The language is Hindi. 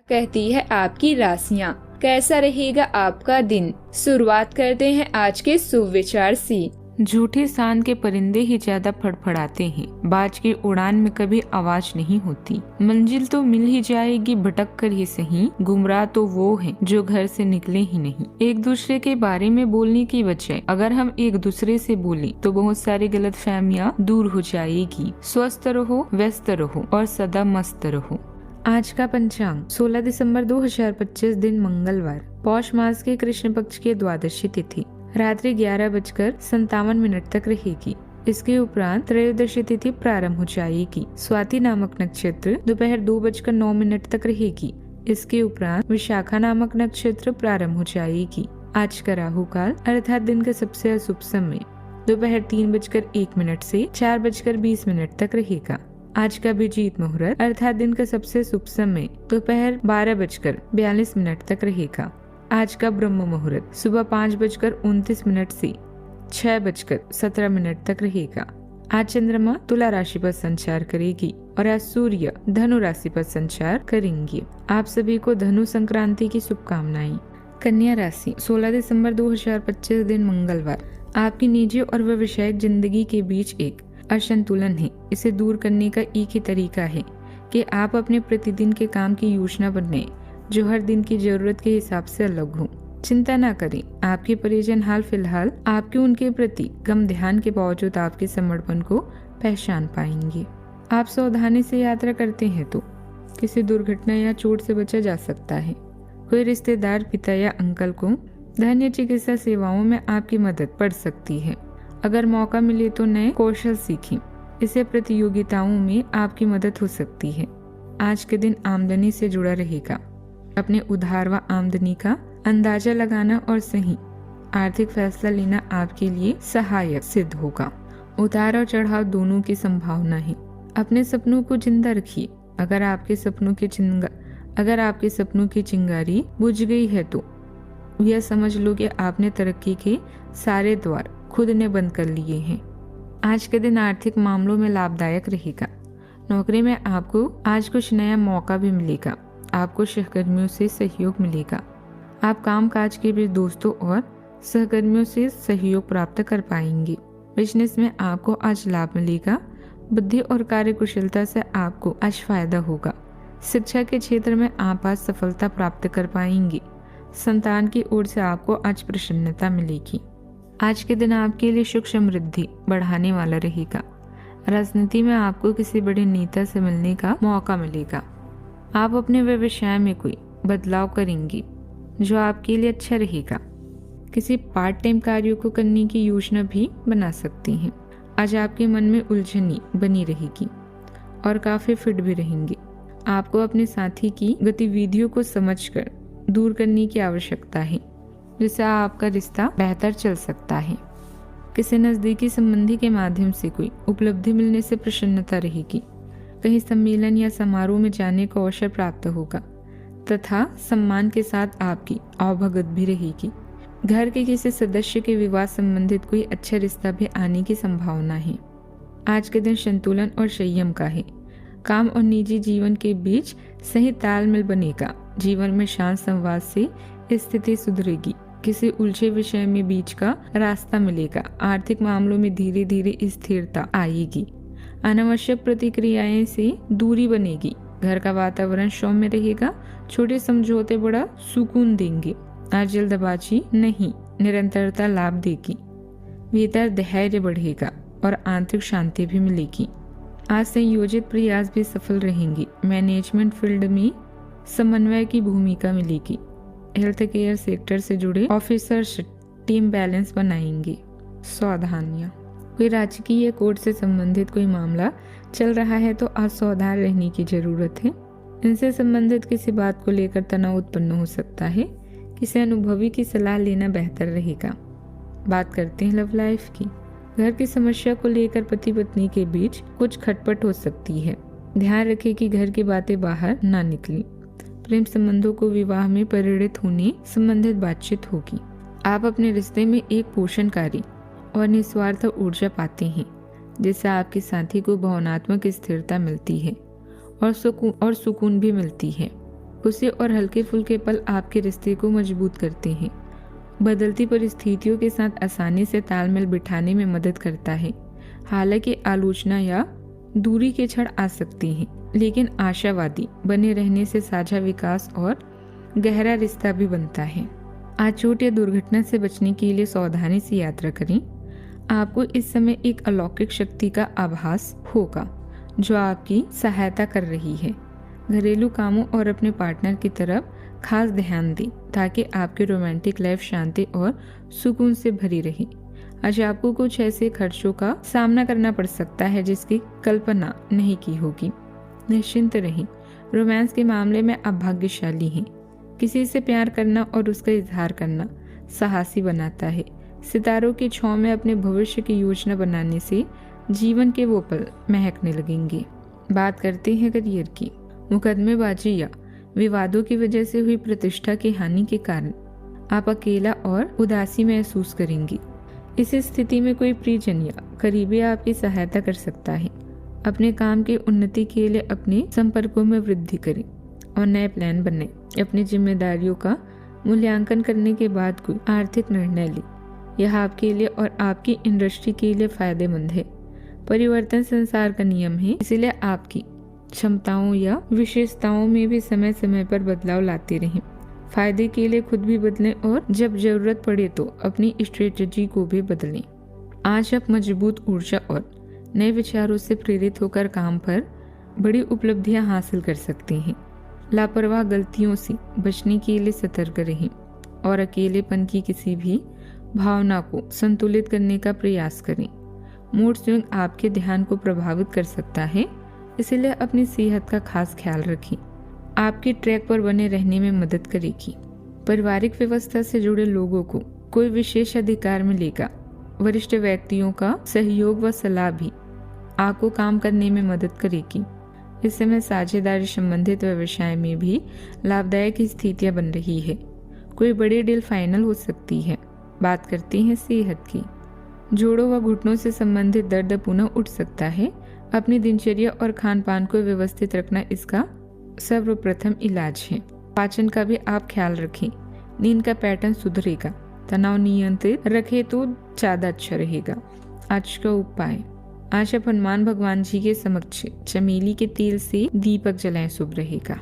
कहती है आपकी राशियां। कैसा रहेगा आपका दिन? शुरुआत करते हैं आज के सुविचार से। झूठे सांड के परिंदे ही ज्यादा फड़फड़ाते हैं, बाज की उड़ान में कभी आवाज नहीं होती। मंजिल तो मिल ही जाएगी, भटक कर ही सही, गुमराह तो वो हैं जो घर से निकले ही नहीं। एक दूसरे के बारे में बोलने की बजाय अगर हम एक दूसरे से बोलें तो बहुत सारी गलतफहमियां दूर हो जाएगी। स्वस्थ रहो, व्यस्त रहो और सदा मस्त रहो। आज का पंचांग 16 दिसंबर 2025 दिन मंगलवार, पौष मास के कृष्ण पक्ष की द्वादशी तिथि रात्रि 11:57 तक रहेगी। इसके उपरांत त्रयोदशी तिथि प्रारंभ हो जाएगी। स्वाति नामक नक्षत्र दोपहर 2:09 तक रहेगी। इसके उपरांत विशाखा नामक नक्षत्र प्रारंभ हो जाएगी। आज का राहु काल अर्थात दिन का सबसे अशुभ समय दोपहर 3:01 से 4:20 तक रहेगा। आज का अभिजीत मुहूर्त अर्थात दिन का सबसे शुभ समय दोपहर 12:42 तक रहेगा। आज का ब्रह्म मुहूर्त सुबह 5:29 से 6:17 तक रहेगा। आज चंद्रमा तुला राशि पर संचार करेगी और आज सूर्य धनु राशि पर संचार करेंगे। आप सभी को धनु संक्रांति की शुभकामनाएं। कन्या राशि 16 दिसंबर 2025 दिन मंगलवार, आपकी निजी और व्यवसायिक जिंदगी के बीच एक असंतुलन है। इसे दूर करने का एक ही तरीका है कि आप अपने प्रतिदिन के काम की योजना बनाएं जो हर दिन की जरूरत के हिसाब से अलग हो। चिंता न करें, आपके परिजन हाल फिलहाल आपके उनके प्रति कम ध्यान के बावजूद आपके समर्पण को पहचान पाएंगे। आप सावधानी से यात्रा करते हैं तो किसी दुर्घटना या चोट से बचा जा सकता है। कोई रिश्तेदार, पिता या अंकल को धन या चिकित्सा सेवाओं में आपकी मदद पड़ सकती है। अगर मौका मिले तो नए कौशल सीखें, इससे प्रतियोगिताओं में आपकी मदद हो सकती है। आज के दिन आमदनी से जुड़ा रहेगा। अपने उधार व आमदनी का अंदाजा लगाना और सही आर्थिक फैसला लेना आपके लिए सहायक सिद्ध होगा। उतार और चढ़ाव दोनों की संभावना है। अपने सपनों को जिंदा रखिए। अगर आपके सपनों की चिंगारी बुझ गई है तो यह समझ लो कि आपने तरक्की के सारे द्वार खुद ने बंद कर लिए हैं। आज के दिन आर्थिक मामलों में लाभदायक रहेगा। नौकरी में आपको आज कुछ नया मौका भी मिलेगा। आपको सहकर्मियों से सहयोग मिलेगा। आप काम काज के बीच दोस्तों और सहकर्मियों से सहयोग प्राप्त कर पाएंगे। बिजनेस में आपको आज लाभ मिलेगा। बुद्धि और कार्यकुशलता से आपको आज फायदा होगा। शिक्षा के क्षेत्र में आप आज सफलता प्राप्त कर पाएंगे। संतान की ओर से आपको आज प्रसन्नता मिलेगी। आज के दिन आपके लिए सुख समृद्धि बढ़ाने वाला रहेगा। राजनीति में आपको किसी बड़े नेता से मिलने का मौका मिलेगा। आप अपने व्यवसाय में कोई बदलाव करेंगे जो आपके लिए अच्छा रहेगा। किसी पार्ट टाइम कार्यों को करने की योजना भी बना सकती हैं। आज आपके मन में उलझनी बनी रहेगी और काफी फिट भी रहेंगे। आपको अपने साथी की गतिविधियों को समझकर दूर करने की आवश्यकता है, जिससे आपका रिश्ता बेहतर चल सकता है। किसी नजदीकी संबंधी के माध्यम से कोई उपलब्धि मिलने से प्रसन्नता रहेगी। कहीं सम्मेलन या समारोह में जाने का अवसर प्राप्त होगा तथा सम्मान के साथ आपकी आवभगत भी रहेगी। घर के किसी सदस्य के विवाह संबंधित कोई अच्छा रिश्ता भी आने की संभावना है। आज के दिन संतुलन और संयम का है। काम और निजी जीवन के बीच सही तालमेल बनेगा। जीवन में शांत संवाद से स्थिति सुधरेगी। किसी उलझे विषय में बीच का रास्ता मिलेगा। आर्थिक मामलों में धीरे धीरे स्थिरता आएगी। अनावश्यक प्रतिक्रियाएं से दूरी बनेगी। घर का वातावरण सौम्य रहेगा। छोटे समझौते बड़ा सुकून देंगे। आज जल्दबाजी नहीं, निरंतरता लाभ देगी। भीतर धैर्य बढ़ेगा और आंतरिक शांति भी मिलेगी। आज संयोजित प्रयास भी सफल रहेंगे। मैनेजमेंट फील्ड में समन्वय की भूमिका मिलेगी। हेल्थ केयर सेक्टर से जुड़े ऑफिसर्स टीम बैलेंस बनाएंगे। सावधानियां, कोई राजकीय कोर्ट से संबंधित कोई मामला चल रहा है तो आज सावधान रहने की जरूरत है। इनसे संबंधित किसी बात को लेकर तनाव उत्पन्न हो सकता है। किसी अनुभवी की सलाह लेना बेहतर रहेगा। बात करते हैं लव लाइफ की। घर की समस्या को लेकर पति पत्नी के बीच कुछ खटपट हो सकती है। ध्यान रखें कि घर की बातें बाहर ना निकलें। प्रेम संबंधों को विवाह में परिणित होने संबंधित बातचीत होगी। आप अपने रिश्ते में एक पोषणकारी और निस्वार्थ ऊर्जा पाते हैं, जिससे आपके साथी को भावनात्मक स्थिरता मिलती है और सुकून भी मिलती है। खुशी और हल्के फुल्के पल आपके रिश्ते को मजबूत करते हैं। बदलती परिस्थितियों के साथ आसानी से तालमेल बिठाने में मदद करता है। हालांकि आलोचना या दूरी के क्षण आ सकती हैं, लेकिन आशावादी बने रहने से साझा विकास और गहरा रिश्ता भी बनता है। आज चोट या दुर्घटना से बचने के लिए सावधानी से यात्रा करें। आपको इस समय एक अलौकिक शक्ति का आभास होगा जो आपकी सहायता कर रही है। घरेलू कामों और अपने पार्टनर की तरफ खास ध्यान दें ताकि आपकी रोमांटिक लाइफ शांति और सुकून से भरी रहे। आज आपको कुछ ऐसे खर्चों का सामना करना पड़ सकता है जिसकी कल्पना नहीं की होगी। निश्चिंत रहें, रोमांस के मामले में आप भाग्यशाली हैं। किसी से प्यार करना और उसका इजहार करना साहसी बनाता है। सितारों की छांव में अपने भविष्य की योजना बनाने से जीवन के वो पल महकने लगेंगे। बात करते हैं करियर की। मुकदमेबाजी या विवादों की वजह से हुई प्रतिष्ठा की हानि के कारण आप अकेला और उदासी महसूस करेंगे। इस स्थिति में कोई प्रियजन या करीबी आपकी सहायता कर सकता है। अपने काम की उन्नति के लिए अपने संपर्कों में वृद्धि करें और नए प्लान बनाएं। अपनी जिम्मेदारियों का मूल्यांकन करने के बाद कोई आर्थिक निर्णय लें। यह आपके लिए और आपकी इंडस्ट्री के लिए फायदेमंद है। परिवर्तन संसार का नियम है, इसलिए आपकी क्षमताओं या विशेषताओं में भी समय समय पर बदलाव लाते रहें। फायदे के लिए खुद भी बदलें और जब जरूरत पड़े तो अपनी स्ट्रेटजी को भी बदलें। आज आप मजबूत ऊर्जा और नए विचारों से प्रेरित होकर काम पर बड़ी उपलब्धियां हासिल कर सकते हैं। लापरवाह गलतियों से बचने के लिए सतर्क रहें और अकेलेपन की किसी भी भावना को संतुलित करने का प्रयास करें। मूड स्विंग आपके ध्यान को प्रभावित कर सकता है, इसलिए अपनी सेहत का खास ख्याल रखें। आपके ट्रैक पर बने रहने में मदद करेगी। पारिवारिक व्यवस्था से जुड़े लोगों को कोई विशेष अधिकार मिलेगा। वरिष्ठ व्यक्तियों का सहयोग व सलाह भी आपको काम करने में मदद करेगी। इस समय साझेदारी संबंधित व्यवसाय में भी लाभदायक स्थितियां बन रही है। कोई बड़ी डील फाइनल हो सकती है। बात करते हैं सेहत की। जोड़ों व घुटनों से संबंधित दर्द पुनः उठ सकता है। अपनी दिनचर्या और खान पान को व्यवस्थित रखना इसका सर्वप्रथम इलाज है। पाचन का भी आप ख्याल रखें। नींद का पैटर्न सुधरेगा। तनाव नियंत्रित रखें तो ज्यादा अच्छा रहेगा। आज का उपाय, आज आप हनुमान भगवान जी के समक्ष चमेली के तेल से दीपक जलाएं, शुभ रहेगा।